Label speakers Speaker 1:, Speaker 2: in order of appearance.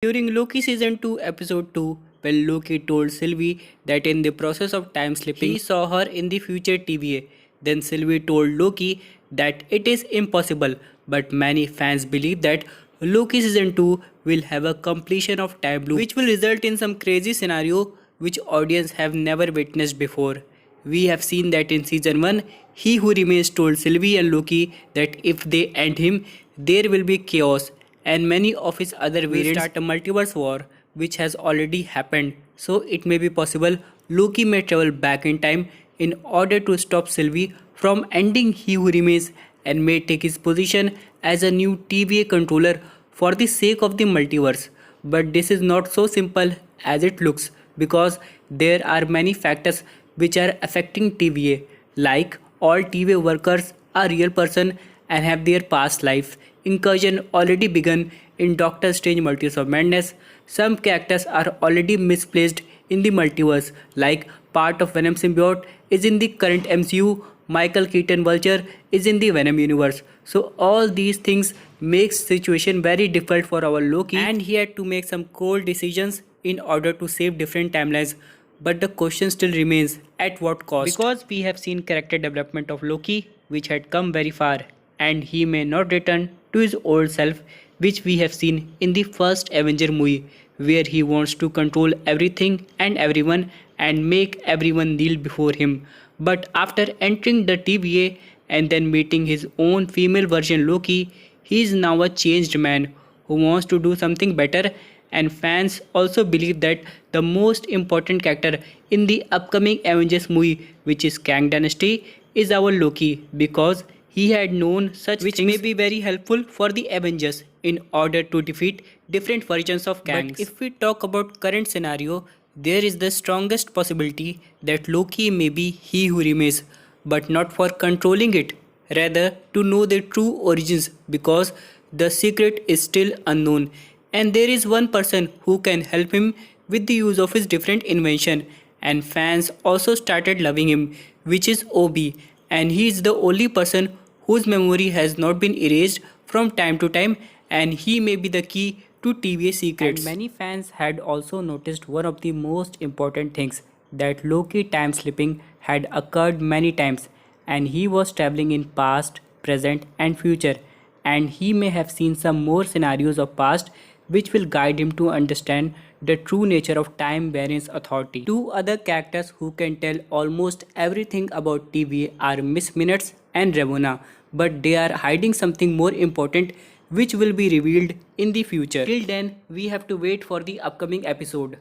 Speaker 1: During Loki season 2 episode 2, when Loki told Sylvie that in the process of time slipping he saw her in the future TVA, then Sylvie told Loki that it is impossible, but many fans believe that Loki season 2 will have a completion of time loop which will result in some crazy scenario which audience have never witnessed before. We have seen that in season 1, He Who Remains told Sylvie and Loki that if they end him, there will be chaos, and many of his other variants start a multiverse war, which has already happened. So it may be possible Loki may travel back in time in order to stop Sylvie from ending He Who Remains and may take his position as a new TVA controller for the sake of the multiverse. But this is not so simple as it looks because there are many factors which are affecting TVA, like all TVA workers are real person and have their past life. Incursion already begun in Doctor Strange Multiverse of Madness. Some characters are already misplaced in the multiverse, like part of Venom symbiote is in the current MCU, Michael Keaton Vulture is in the Venom universe. So all these things makes situation very difficult for our Loki and he had to make some cold decisions in order to save different timelines. But the question still remains, at what cost? Because we have seen character development of Loki which had come very far and he may not return to his old self which we have seen in the first Avenger movie where he wants to control everything and everyone and make everyone kneel before him. But after entering the TVA and then meeting his own female version Loki, he is now a changed man who wants to do something better, and fans also believe that the most important character in the upcoming Avengers movie, which is Kang Dynasty, is our Loki because he had known such which things may be very helpful for the Avengers in order to defeat different versions of Kang. But if we talk about current scenario, there is the strongest possibility that Loki may be He Who Remains, but not for controlling it, rather to know the true origins because the secret is still unknown and there is one person who can help him with the use of his different invention, and fans also started loving him, which is Obi, and he is the only person whose memory has not been erased from time to time and he may be the key to TVA secrets. And many fans had also noticed one of the most important things, that Loki time slipping had occurred many times and he was traveling in past, present and future, and he may have seen some more scenarios of past which will guide him to understand the true nature of time variance authority. Two other characters who can tell almost everything about TVA are Miss Minutes and Ravonna, but they are hiding something more important which will be revealed in the future. Till then, we have to wait for the upcoming episode.